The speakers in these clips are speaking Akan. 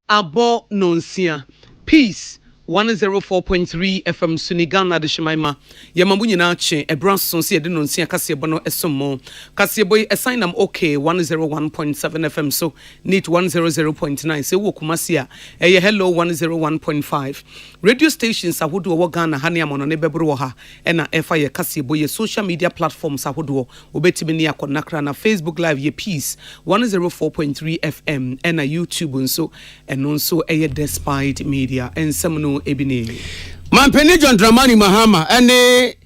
Abo Nonsia. Peace. 104.3 FM Sunigana de Shemaima. Yamabu Nache, a Branson, see the Nonsia Cassiebono Esomo. Cassieboy, assign them okay, 101.7 FM, so neat 100.9. Say Wokumasia, a hello 101.5. Radio stations are Hudu Wagana, Haniamon, and Ebebroha, and a FIA Cassieboy, social media platforms are Hudu, Ubetiminia Konakra, na Facebook Live, ye Peace 104.3 FM, and a YouTube, and also a despite media, and some ebini Mampeni John Dramani Mahama ene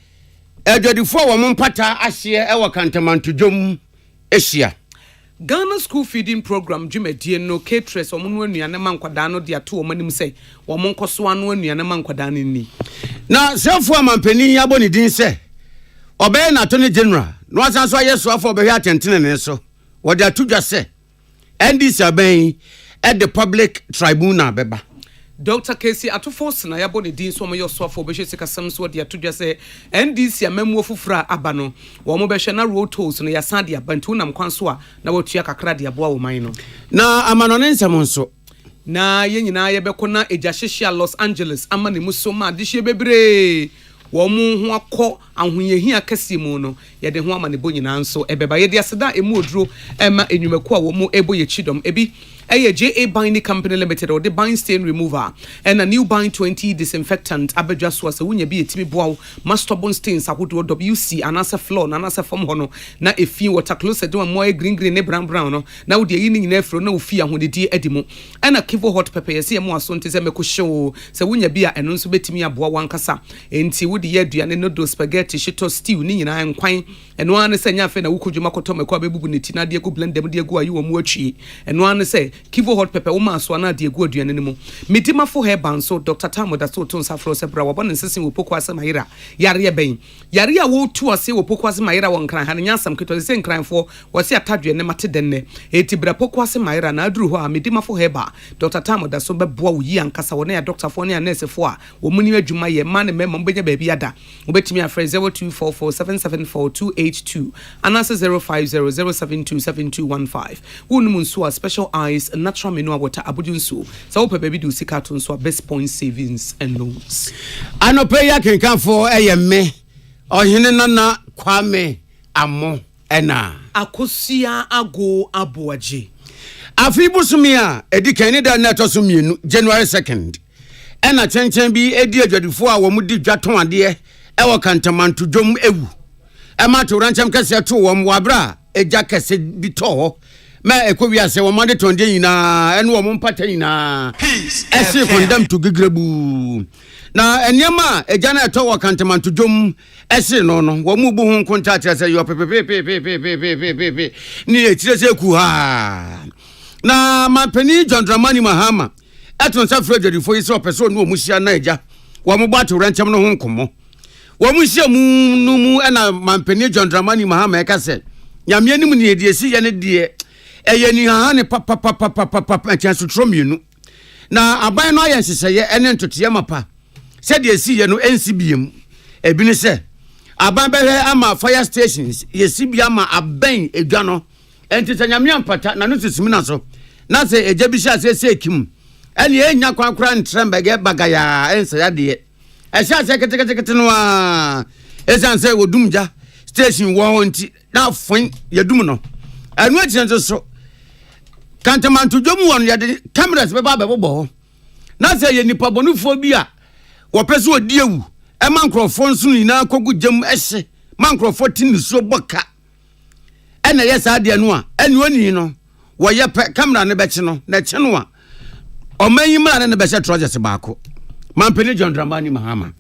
edwadifo wo mpata ahye e wakantamanto dwom Asia Ghana school feeding program dwumadie no caterers omo anuane mankwada no de ato omanim sei wo nkoso anu anuane mankwada no ni na sefo mampeni yabo ne din se obey na attorney general no asan so ayeso afọ obehwe atentene ne so wo de atudwa se NDC aben at the public tribunal beba Dr. Casey atufo na yabo ne din so mo yoso afo be hwese kasam so de atodwa se NDC amammu ofufra aba no wo mo be hwe na road tolls no yasan de abantu nam kwan so a na wotua kakra de aboa wo man no na amanone nsem nso na ye nyina ye be kona ejahyehyia Los Angeles ama ne muso ma de hye bebre wo mu ho akọ ahoyehia kase mu no ye de ho ama ne bo nyina nso ebeba ye de aseda emu oduro ema enwumako a wo mu ebo ye chidom ebi JA Binding Company Limited or the bind stain remover and a new bind 20 disinfectant abedwa so asa wunya bi etimi boaw mastobon stains ahodo WC anasa floor na anasa form hono na efi water closet do mo green ne brown no na wo de yi ni nyina fro na ofi ahodedi adimo ana kivo hot pepper yesi emo aso ntese mekosho se wunya bi a eno nso betimi aboa wankasa enti wo de ye aduane no do spaghetti shito stew ni nyina nkwan eno ane se nya fe na wukodwuma koto mekwa bebubu ne tina de gu blend dem de gu ayi wo mu atwi eno ane se Kivo hot pepper uma so na de egu aduane ne mu medima fo herban so Dr. Tamo da so ton safro sebra wo bon nsesin wo poko ase mayira yare ben yare a wo tu ase wo poko ase mayira won kran ha ne nyasam keto se nkran fo wo se atadwe ne mate denne eti bra poko ase mayira na aduru ho a medima fo herba Dr. Tamo da so beboa wo yi ankasa wo na ya doctor fo ne ya nurse fo a wo muni adwuma ye ma ne mema mbenya ba bi ada wo betimi afre 0244774282 anase 0500727215 wo num nso a special eyes natural menu water abujunsu so pepe bi do sika to nso best point savings and loans anope ya kenkan for eyeme ohene nana kwame amo ena akosia ago aboaje afibusumi a edikan ni da na toso mienu January 2nd ena chenchen bi edi adwadifo a wo mu di dwaton ade e wo kantamanto dwom ewu e ma to ranchem kase to wo wabra eja kase bi to ma ekowia se wo mande tonde nyina ene wo mpata nyina ese condemn to gigrebu na enyema eja na eto wo kantamanto dwom ese no wo mu bu hu nkonta kire se yo pepepepepepepepepe ni etire se ku ha na mapeni John Dramani Mahama eton sa fredi fo ise opeso no mu hia na eja wo mu bato ranchem no ho nkomo wo mu hia mu no mu ena mapeni John Dramani Mahama e ka se nyame anim ne ediesi ye ne de eye ni ha ne papa chance tromienu na aban no ayen seseye ene ntote mapa se de esi ye no NCBM ebi ne se aban behe ama fire stations ye sibia ama aban edwa no entita nyame ampata na no sesimi na so na se eja bi sha se ekim ene enya kwankura ntrembege bagaya ensa ya de e sha se ketekete no a esan se wodumja station wo nti na fon yedum no anu akyerɛ so kantamanto dwom won yade cameras beba bebo na sɛ ye nipa bonufo bi a wo pese odi ewu e mankrofo nso nyina kogu gyem ehye mankrofo tin nsuo boka e na yesa ade no a enu oni no wo ye pe camera ne beche no na che no a omanyimra ne beche trojes baako mampeni John Dramani Mahama.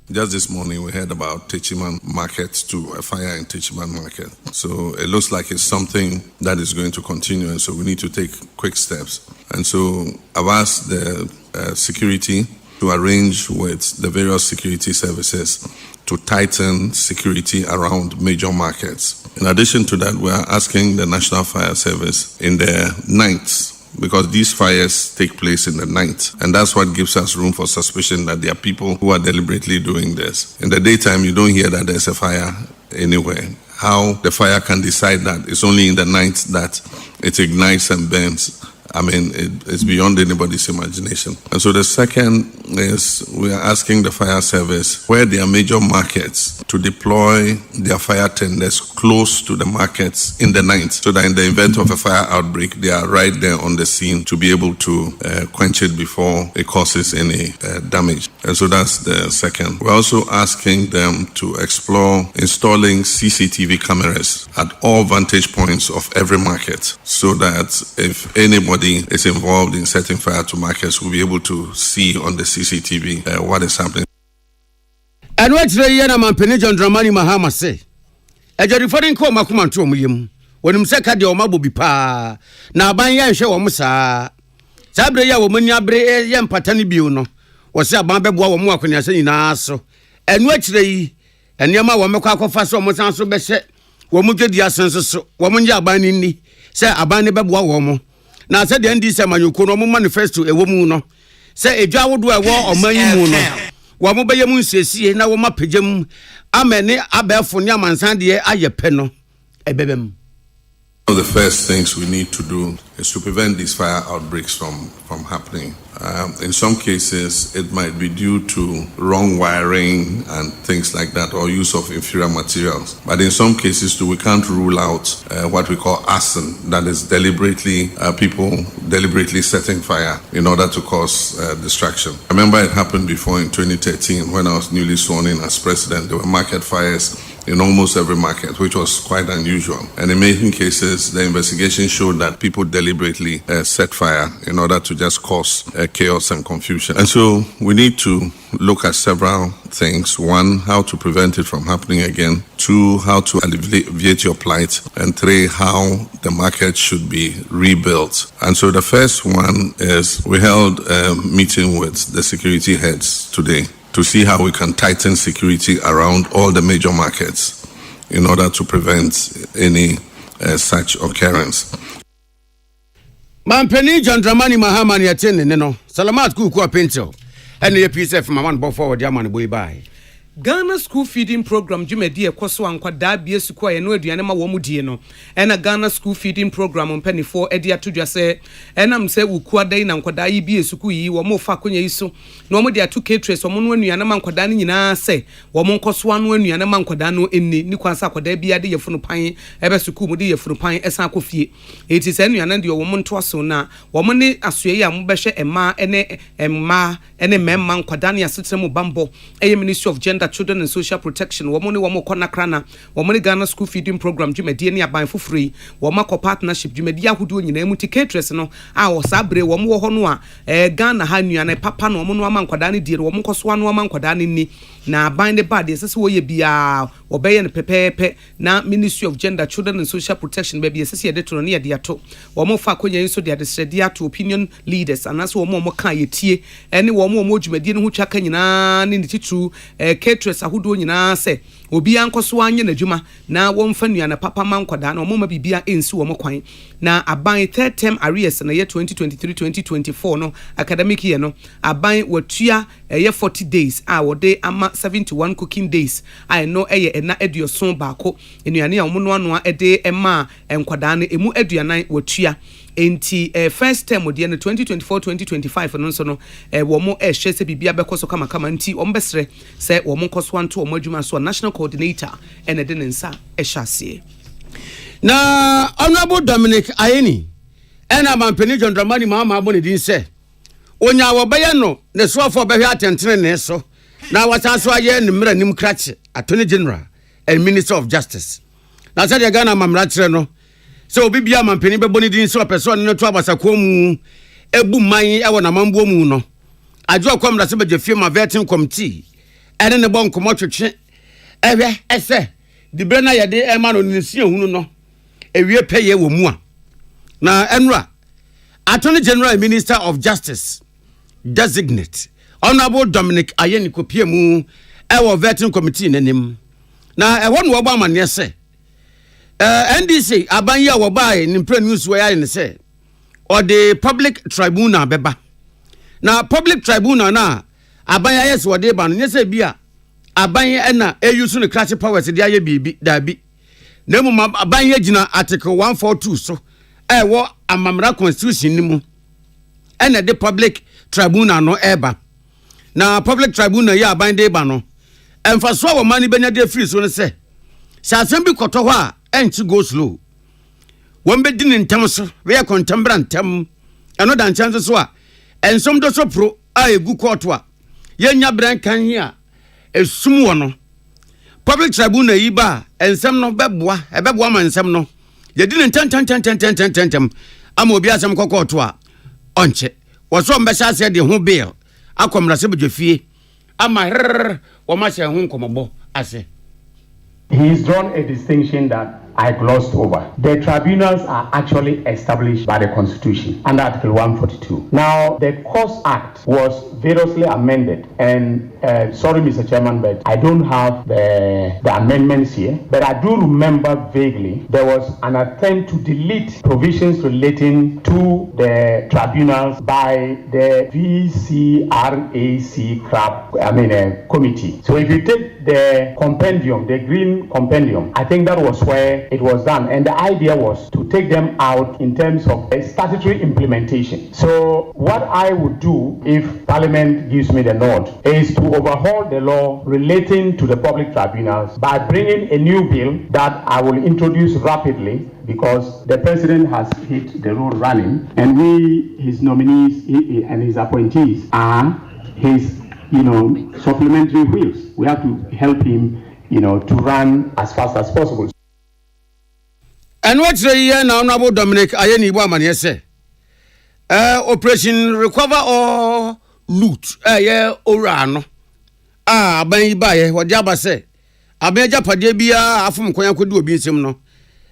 Just this morning, we heard about Techiman Market to a fire in Techiman Market. So it looks like it's something that is going to continue, and so we need to take quick steps. And so I've asked the security to arrange with the various security services to tighten security around major markets. In addition to that, we are asking the National Fire Service in the nights, because these fires take place in the night, and that's what gives us room for suspicion that there are people who are deliberately doing this. In the daytime, you don't hear that there's a fire anywhere. How the fire can decide that it's only in the night that it ignites and burns I mean, it's beyond anybody's imagination. And so the second is we are asking the fire service where there are major markets to deploy their fire tenders close to the markets in the night, so that in the event of a fire outbreak, they are right there on the scene to be able to quench it before it causes any damage. And so that's the second. We're also asking them to explore installing CCTV cameras at all vantage points of every market, so that if anybody is involved in setting fire to markets, we'll be able to see on the CCTV what is happening. And what's the year man John Dramani Mahama say? A jury for inco Makumantum Yim, when him second your mabu be pa. Now by yan show Musa Sabria woman ya bre yan patani biuno, was a bambe boa more when you're saying so. And what's the and Yama Wamaka fast almost answer best. Womuke dia sense womun ya ban ni say aban ne beboa womo na say the ndi say manyuko no manifesto e womu no say edwa wodo e wo oman mu no womo beye mu nsiesie na wo mapagem amene abefo ne amansan de ayepe no ebebem. One of the first things we need to do is to prevent these fire outbreaks from happening. In some cases, it might be due to wrong wiring and things like that, or use of inferior materials. But in some cases, too, we can't rule out what we call arson, that is people deliberately setting fire in order to cause destruction. I remember it happened before in 2013 when I was newly sworn in as president. There were market fires in almost every market, which was quite unusual. And in many cases, the investigation showed that people deliberately set fire in order to just cause chaos and confusion. And so we need to look at several things. One, how to prevent it from happening again. Two, how to alleviate your plight. And three, how the market should be rebuilt. And so the first one is we held a meeting with the security heads today to see how we can tighten security around all the major markets in order to prevent any such occurrence. Mampeni John Dramani Mahama ni atene no. Salamat ku apento. Ene ye PSF maman bo forward ya man boy bye. Ghana School Feeding Program jumedi ekoso ankwada bie suku aye no aduane ma wo mu die no ena Ghana School Feeding Program mpanifo edi atodwa se enam se wuku adai na ankwada yi bie suku yi wo mo fa konya yi so na wo de atu caterers wo no anuane ma ankwada ni nyina se wo mo nkoso anu anuane ma ankwada no enni ni kwansa ankwada bia de yefunu pan ebe suku mu de yefunu pan esan akofie eti se anuane de wo mo nto so na wo mo ne asoye ya mo behwe emma ene memma ankwada ne asetre mu bambo eye Ministry of Gender, Children and Social Protection womoni womo kona krana womoni Ghana School Feeding Program jumedie ne aban fofuri womako partnership jumedie ahudu nyina mu caterers no a wo sabre womo wo ho no a Ghana ha nuane papa no womo no amankwada ne die womo koso anu amankwada ne ni na aban de bad yesese wo ye bia obeye ne pepepe na Ministry of Gender, Children and Social Protection baby yesese ye de to ne ye de ato womo fa konya yin so de adesrede ato opinion leaders anaso womo kan yetie ene womo jumedie ne hu twaka nyina ne titru caterers ahudo nyina se obi ankoso anye n'adwuma na womfa nuana papa mankwada na omoma bibia ensi wo mokwan na aban third term arrears na ye 2023-2024 no academic year no aban watua ye 40 days a wode ama 71 cooking days I know ena eduoson baako enuane a omo no ede ema enkwada na emu eduanan watua enti first term odi na 2024-2025 no so no wo mo hwe se bibia bekoso kama nti ombesre se wo mo koso anto wo adwuma so national coordinator ene de nsa ehwase na Honorable Dominic Ayeni ena mampeni John Dramani Mahama abone din se onya wo beye no ne soafo behwe atentene ne so na wasanso aye ne mra nim krache Attorney General and Minister of Justice na se de Ghana mamra kire no se obi bia mampeni beboni din se person ne to abasakwo mu ebu man ewo na mambo mu no ajo akwamra se beje fie ma vetting committee ene ne bon komo twetwe ehwe ese dibre na yede ema no nsi ehunu no ewie peye wo mu a na enra Attorney General and Minister of Justice designate Honorable Dominic Ayeni kopie mu ewo vetting committee nanim na ewo no oba amane se NDC abanye wo bae ni mpre news we ya ne se or the public tribunal beba na public tribunal na abanye yes wo de ba no nyese bia abanye na eyusu ne class powers de aye bibi dabi na mu abanye gina article 142 so wo amamra constitution ni mu ene de public tribunal no eba na public tribunal ya aban de ba no emfaso wo mani benya de free so ne se asem bi koto ho a enchi go slow won be din ntam so we contemporary ntam eno dan chance so a ensom do so pro a egu court a yenya bran kan hi a esum wo no public tribunal yi ba ensem no beboa ebeboa man ensem no ye din ntam ama obi asem kokoto a onche wo so mbesha se de ho bill akomra se bedwefie ama wo ma se ho nkomobo ase. He's drawn a distinction that I glossed over. The tribunals are actually established by the Constitution under Article 142. Now, the Courts Act was variously amended, and sorry, Mr. Chairman, but I don't have the amendments here. But I do remember vaguely there was an attempt to delete provisions relating to the tribunals by the VCRAC committee. So if you take the compendium, the green compendium, I think that was where it was done, and the idea was to take them out in terms of a statutory implementation. So what I would do if Parliament gives me the nod is to overhaul the law relating to the public tribunals by bringing a new bill that I will introduce rapidly, because the president has hit the road running, and we, his nominees and his appointees, are his supplementary wheels. We have to help him to run as fast as possible. And what's the year now, Honorable Dominic Ayeni Waman, yes, sir? Operation Recover or Loot, Orano. Ben Baye, what Jabba say? I bet Japadebia, Afum Koyan could do a beasim no.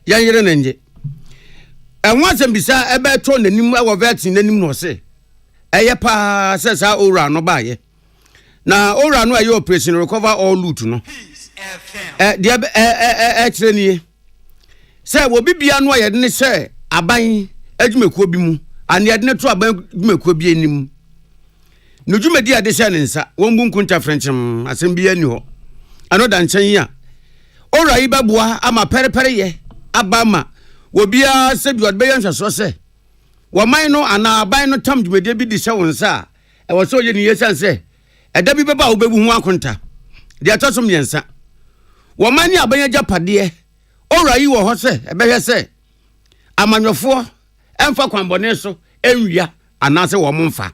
Yan Nenge. And once and beside a better tone, the Nimwa of vets in the Nimno say. Ayapa says how Orano Baye. Now, Orano, your Operation Recover or Loot, no? Dear Exeni. Say wo bibia no ye ne say aban adwumekuo bi mu ane ye ne to aban adwumekuo bi anim no dwumadi ade sha ne nsa won bu nkunta frenchem asem bi ani ho ano da nchen yi a ora yi baboa ama perepere ye abama wo bia se bi odbe ye nhweso se wo man no ana aban no tam dwumadi bi di sha won sa e wo so ye ni ye san se eda bi beba wo bebu hu akonta de atosom yensa wo man ni aban agapade ora yi wo ho se ebehwe se amanyofo emfa kwanbone so enwia anase wo mfa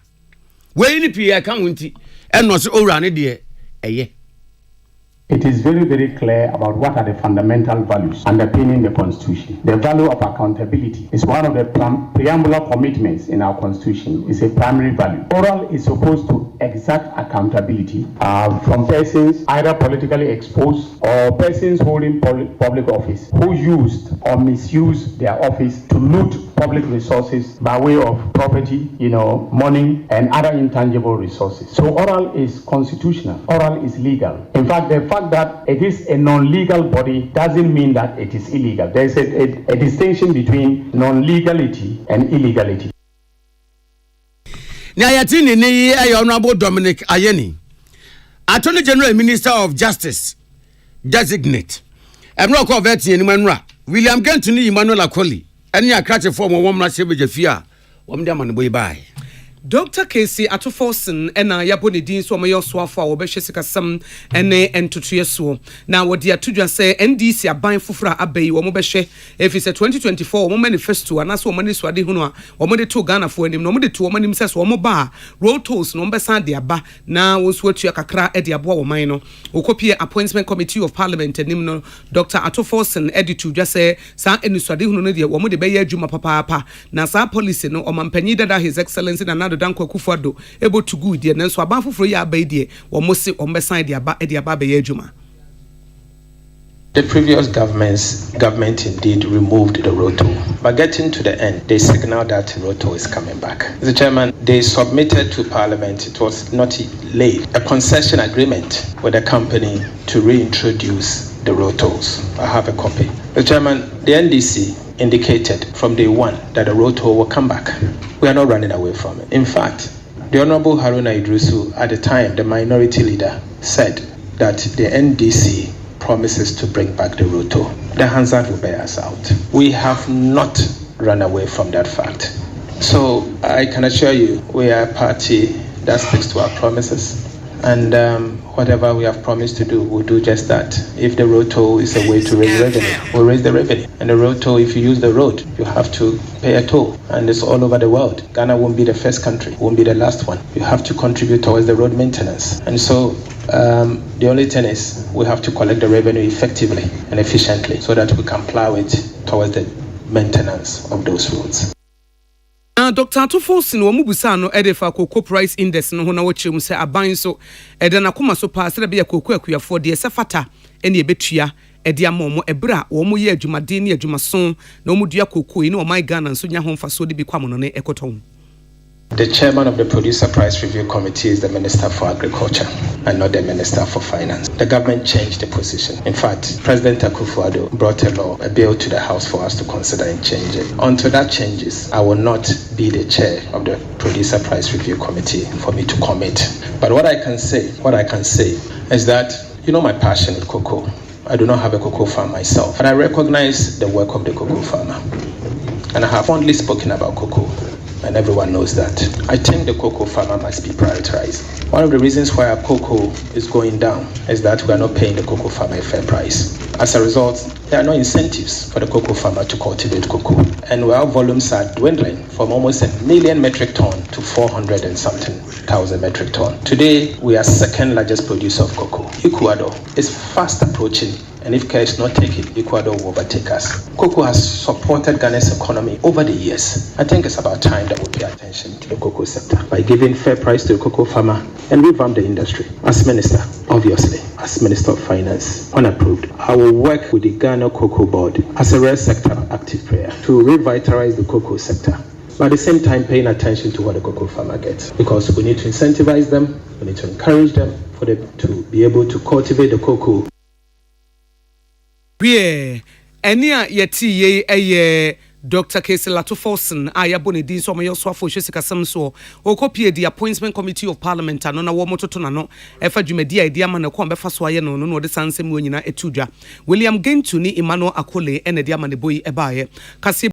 we ni pie ka wonti eno se ora ne de eye. It is very, very clear about what are the fundamental values underpinning the Constitution. The value of accountability is one of the preambular commitments in our Constitution. It's a primary value. Oral is supposed to exact accountability from persons either politically exposed or persons holding public office who used or misused their office to loot public resources by way of property, money, and other intangible resources. So oral is constitutional. Oral is legal. In fact, the fact that it is a non-legal body doesn't mean that it is illegal. There is a distinction between non-legality and illegality. Nyayatini ni Honorable Dominic Ayeni, Attorney General Minister of Justice, designate. I'm not converting anyone. William Gantoni Emmanuel Akoli, and ya crash form of 1 month Jafia, Wamdaman boy by. Dr. Casey Atoforsen ena yaboni din so mayo so afa wo behwe sikasam ene entotoyeso na wodi atudwa se NDC aban fufura abai wo mo behwe efise 2024 wo manifesto anaso wo mani swade hunu a wo mo de to Ghana fo anim no mo de to wo mani mse so wo mo ba road tolls no mbesa de aba na wo so atua kakra e de abo wo man no wo kopie appointment committee of parliament anim no Dr. Atoforsen editu dwa se sa eni swade hunu no de wo mo de be ya adwuma papa na sa policy no o mampanyi dada his excellency na Danko Kufuado able to good there nanso aban foforo ya abai die wo mo se ombesan de aba be ya adwuma. The previous government indeed removed the road toll, but getting to the end, they signaled that road toll is coming back. Mr. Chairman, they submitted to Parliament, it was not late, a concession agreement with the company to reintroduce the road tolls. I have a copy. Mr. Chairman, the NDC indicated from day one that the road toll will come back. We are not running away from it. In fact, the Honorable Haruna Idrisu, at the time, the minority leader, said that the NDC promises to bring back the road toll. The Hansard will bear us out. We have not run away from that fact. So I can assure you, we are a party that sticks to our promises. And whatever we have promised to do, we'll do just that. If the road toll is a way to raise revenue, we'll raise the revenue. And the road toll, if you use the road, you have to pay a toll. And it's all over the world. Ghana won't be the first country, won't be the last one. You have to contribute towards the road maintenance. And so the only thing is we have to collect the revenue effectively and efficiently so that we can plow it towards the maintenance of those roads. Dr. Atufosin wo mubusa no edefa cocoa price index no ho na wo kyerem se aban so ede na koma so pa sere be ya cocoa akuafo de sefata ene ebetua ede amomo ebra wo mo ye adwumade ne adwumason na wo mu dua cocoa ni o my Ghana so nya ho mfaso de bi kwam no ne ekoton. The chairman of the Producer Price Review Committee is the Minister for Agriculture and not the Minister for Finance. The government changed the position. In fact, President Akufo-Addo brought a bill to the House for us to consider and change it. Until that changes, I will not be the chair of the Producer Price Review Committee for me to commit. But what I can say is that, you know my passion with cocoa. I do not have a cocoa farm myself, but I recognize the work of the cocoa farmer. And I have fondly spoken about cocoa. And everyone knows that. I think the cocoa farmer must be prioritized. One of the reasons why our cocoa is going down is that we are not paying the cocoa farmer a fair price. As a result, there are no incentives for the cocoa farmer to cultivate cocoa. And our volumes are dwindling from almost 1 million metric ton to 400 and something thousand metric ton. Today, we are second largest producer of cocoa. Ecuador is fast approaching, and if care is not taken, Ecuador will overtake us. Cocoa has supported Ghana's economy over the years. I think it's about time that we pay attention to the cocoa sector by giving fair price to the cocoa farmer and revamp the industry. As Minister, obviously, as Minister of Finance, unapproved, I will work with the Ghana Cocoa Board as a rare sector active player to revitalize the cocoa sector. But at the same time, paying attention to what the cocoa farmer gets, because we need to incentivize them, we need to encourage them for them to be able to cultivate the cocoa. Yeah, enia yeti ye Dr. Kesela Atufosin ayaboni din so mayo so afo hwesika sam so okopie the appointment committee of parliament no na wo mototo na no efa dwumadi idea ma na ko befa so aye no no de sansem wonyina etudwa William Gentu ni Emmanuel Akole ene de ama ne boyi ebaaye kase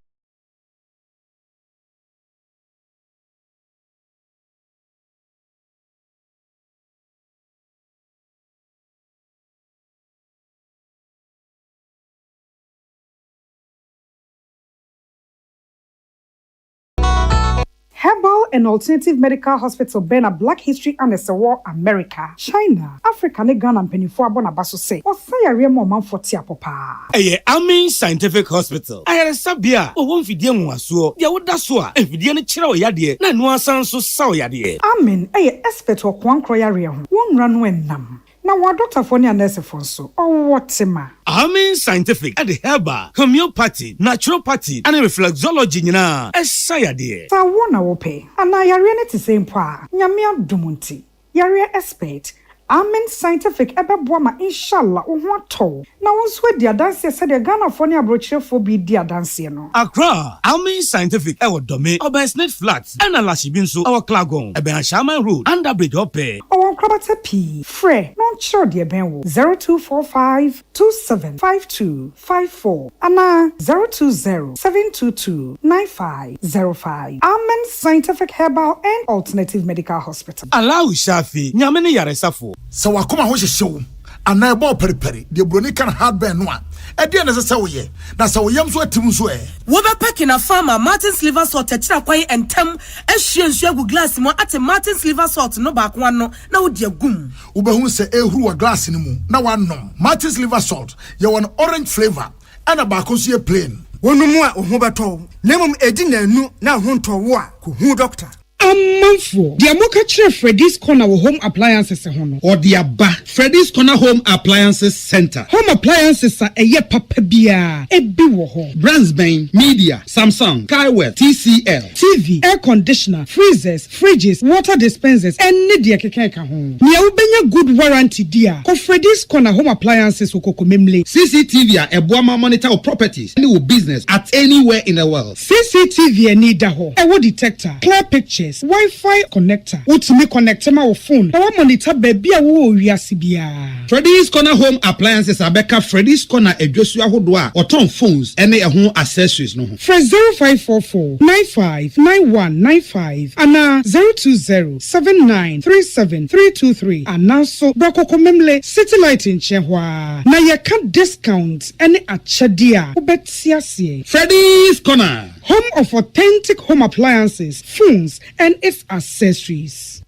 Herbal and Alternative Medical Hospital Bena Black History and the War America, China, Africa ne Ghana mpenifo abona baso say. Osaya remo manfo tia popa. Akan Scientific Hospital. Ayare sabia o won fidie nwaso. Dia woda so a fidie ne kire oyade na no asan so sa oyade. Amen. Expert o kwankro yare ho. Won ranu enam. Na wa doctor for ne nurse for so. O wotima. Akan Scientific at the herbal, homeopathy, naturopathy, and reflexology nyina. Esayade. Sa wona wo pe. Ana yare ne ti same pa. Nyame adumunti. Yare expert. Amen Scientific ebeboa ma inshallah wo ho ato. Na wonso adi adanse se de Ghana for ne abrochirefo bi di adanse no. Accra, Akan Scientific ewo dome, Obersnet Flats, and Alashibi nso ewo Klagon, Eben Shaman Road, Underbridge Ope. Owon krabata P. Fre, non chiro de ben wo 0245 275254 ana 020 722 9505. Amen Scientific Herbal and Alternative Medical Hospital. Allow Shafi, nyamene yaresafo. So wakoma ho hyehyew ana ebo periperi de broni kan hardware no a e de na se wo ye na se wo yam so atim so e wo be pack na farmer Martin's liver salt akira kwan entem ahwie nsu agu glass mo ate Martin's liver salt no ba kwa no na wo de agum wo be hu se ehuru wa glass ni mu na wanom Martin's liver salt ye won orange flavor ana ba ko so ye plain wonumu a ho beto na mum edi na anu na ho ntowo a ko hu doctor Amanfo, the Amoka Chire Freddy's Corner Home Appliances hono or the Abba Freddy's Corner Home Appliances Center. Home appliances are a ye papa bia e bi wo ho. Brands Bain, Media, Samsung, Kaiwell, TCL, TV, air conditioner, freezers, fridges, water dispensers, and media keke ka ho. Nia ubenya good warranty dia. Ko Freddy's Corner Home Appliances ukoko memle. CCTV a boama monitor of properties and business at anywhere in the world. CCTV ni da ho. E wo detector, clear picture inches Wi-Fi connector. Utumi connect ma wo phone. Na wa monitor baby a wo wiase bia. Freddy's Corner Home Appliances Abeka Freddy's Corner Edwosu ahodo a oton phones ene ehun accessories no ho. Fresh 0544 959195 ana 02079373323 ana so brokoko memle city light in Chehwa. Na ye can discount any achadia ubetiasie. Freddy's Corner, home of authentic home appliances, phones, and its accessories.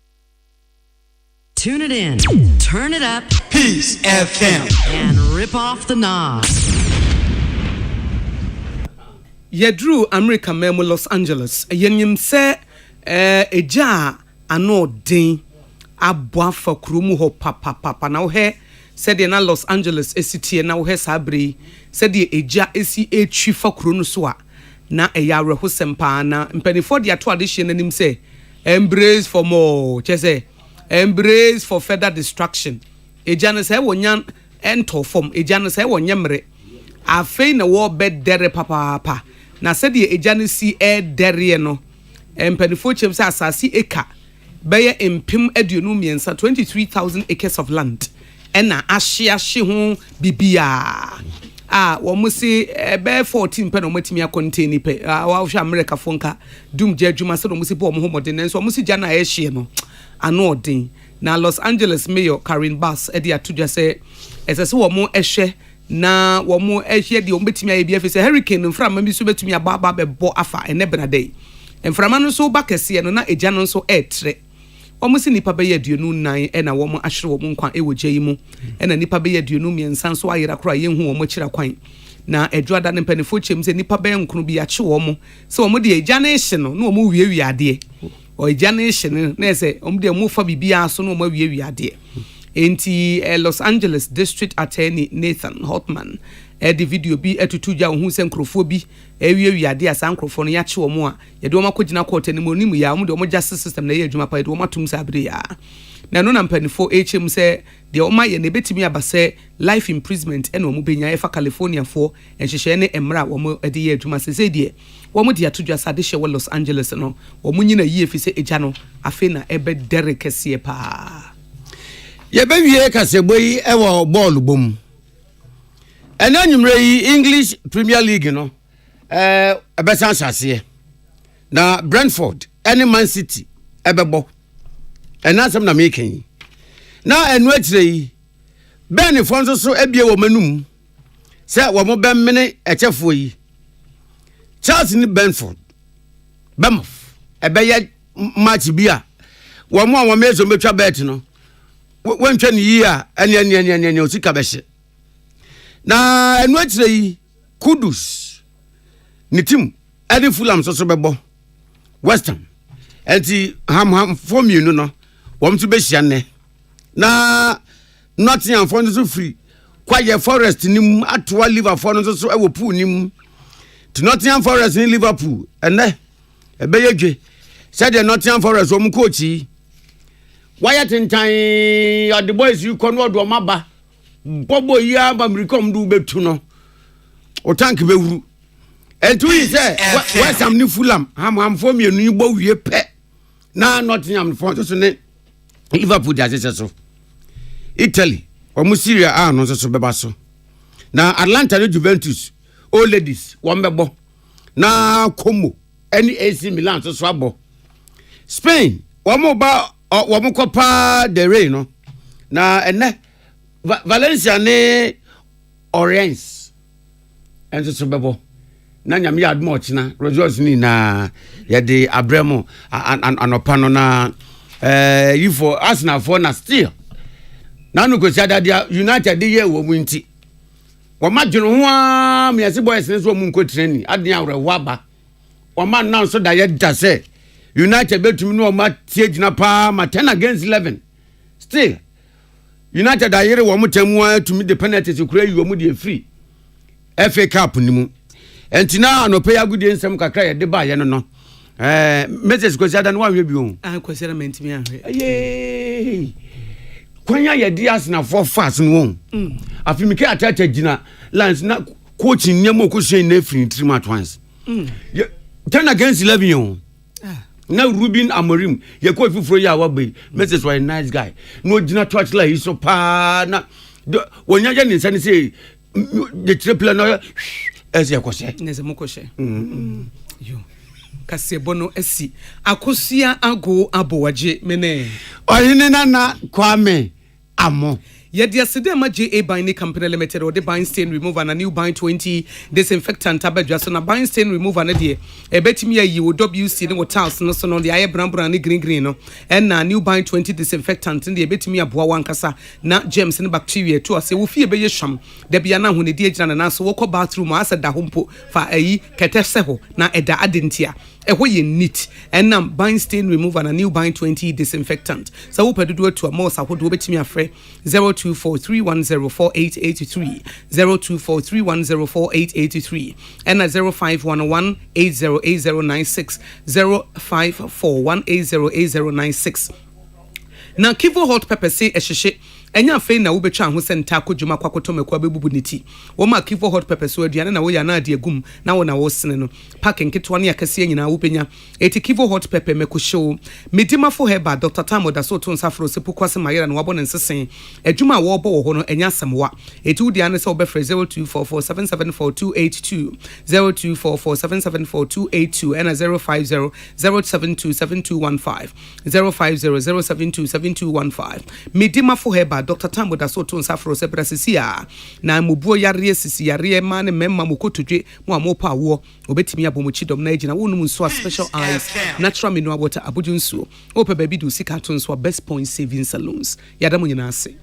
Tune it in, turn it up, Peace FM, and rip off the knob. Yedru America memo Los Angeles. Yenyim se eja ano den abwa fa krumu ho papa na wo he said na Los Angeles city na wo he sabri said eja esi etwi fa kru no so a na eya reho sempa na mpanifo de ato adehye nanim se embrace for more chese embrace for further destruction eja no se wonyan ento form eja no se wonyemre afei na wo bed dere papa na said eja no si dere no mpanifo chem se asasi eka beye empim aduonu miensa 23,000 acres of land ena ahye ho bibia wo musi be 14 pe no matimi contain pe wa hwa America fonka dum je adwuma se no musi bo mo homode nenso musi gya na ahye no ano odin na Los Angeles mayor Karen Bass e dia tudwa se esese wo mo ehwe na wo mo ehwe de wo betimi aye bia fe se hurricane mframa bi so betimi ababa be bo afa ene benade mframa no so ba kese no na egya no so etre omusi nipa be yaduonu nan e na wo mo ahwere wo mo nkwa e wogye yi mu e na nipa be yaduonu miensan so ayera kora ye hu wo mo kira kwan na edwada ne mpanifo chem se nipa be nkunu bi ache wo mo se wo mo de egya na ehye no na wo mo wiawi ade o egya na ehye no na se wo mo de mo fa bibia so na wo mo wiawi ade enti Los Angeles District Attorney Nathan Hotman the video bi etutu ja hu se nkrofo bi ewie ade asa nkrofo no ya che wo mo a ye de wo makogina court ni mo nimu ya mo de wo justice system na ye adwuma pa de wo matum sa abre ya na no na mpanifo HM se de wo ma ye ne betimi abase life imprisonment ene wo mo benya efa California fo enhyehyɛ ne emra wo mo de ye adwuma se de wo mo de atudwa sa de hye wo Los Angeles no wo mo nyina yi efi se eja no afi na ebe dere kese pa ye be wie kaseboyi e wo ball bom ena nyumre yi English Premier League no ebesan sase na Brentford any Man City ebebo ena sam na making na enu atire yi ben fonso so ebie wo manum se wo mo ben mene echefo yi Chelsea ni Brentford Bournemouth ebeye match bia wo mo awon mezo metwa bet no wentwa ni yi a ene osika behye na enu atire yi Kudus ni team edi Fulham so bebo West Ham enti ham form you no wom to be hia ne na Nottingham so free kwaye Forest nim atoa Liverpool so e wo pool nim to Nottingham Forest in Liverpool ene ebeye dwe said the Nottingham Forest wom coach yi why tentan the boys you kon wodo maba bobo ya ba mrikom du betu no o tank be wuru entu yi say West Ham ni Fulham ham for me nu bo wie pe na Nottingham for so ne Liverpool dia so Italy o mu Serie A no so beba so na Atlanta ni Juventus all ladies won bebo na Como any AC Milan so abo Spain wo mo kopa the rain no na ene Valencia ne Orense enso so bebo na nyame ya admo china rejoice ni na ye de abremo anopa no na you for Arsenal for na still na no go sada dia United dey wo mu nti wo ma dwene ho a me ase boys ne so mu nko training aden awrewo aba wo ma now so da ye da say United betumi no ma tie gina pa ma 10 against 11 still United ayere wo mutamu atumi de penalties kura yi wo mu de free FA Cup ni mu entina anope ya gudie nsem kakra ye de ba ye no message ko sia da no wanwe bi o kwasera mentimi ahwe aye kwanya ye di Arsenal for fast no afimi ke atata gina lines na coaching nyemo ko hyen na free 3 match once 10 against 11 yo na Rubin Amorim ye ko fufuro ya wabe message was a nice guy no gina church la so pa na wonya je ni sane say the triple no ese yakose neze mokoshe yo kase bono esi akosia ago abowaje mene oyine nana kwame amo Yet yesterday, my JA Binding Company Limited or the bind stain remover and a new bind 20 disinfectant tablet and a bind stain remover and a dear. A bet me you would WC no tiles no son on the eye brown green no and a new bind 20 disinfectant in the bet me a boa kasa not germs and bacteria to us. A fear be a sham. There be an when the dear and answer walk bathroom as a da humpo for a cateseho na eda adentia. A way neat and now bind stain remover and a new bind 20 disinfectant. So we do it to a mouse. I would do it to me a friend 0243104883 0243104883 and at 0511808096 0541808096. Now Kivo hot pepper say a sheshe enya fe na wo betwa ho senta akodwuma kwakoto mekwa bebubu niti wo ma Kivo hot pepper so aduane na wo ya na ade agum na wo na wo sene no pack nketwa ne akase nyina wo penya eti Kivo hot pepper mekohyew medima fo heba Dr. Tamo da so to nsafro sepu kwase mayera na wabo ne nsesen adwuma wo bo wo ho no enya samwa eti wo dia ne se wo befre 0244774282 0244774282 and 05007272215 05007272215 medima fo heba Dr. Tambo da so to nsafro se brasisia na mubuo yare sisi yare ma ne memma mukotodwe mo amopa wo obetimi abomukidom na agina wonum nso special eyes natural mineral water abujunsu ope baby do sika to nso best point saving saloons yada mo nyina ase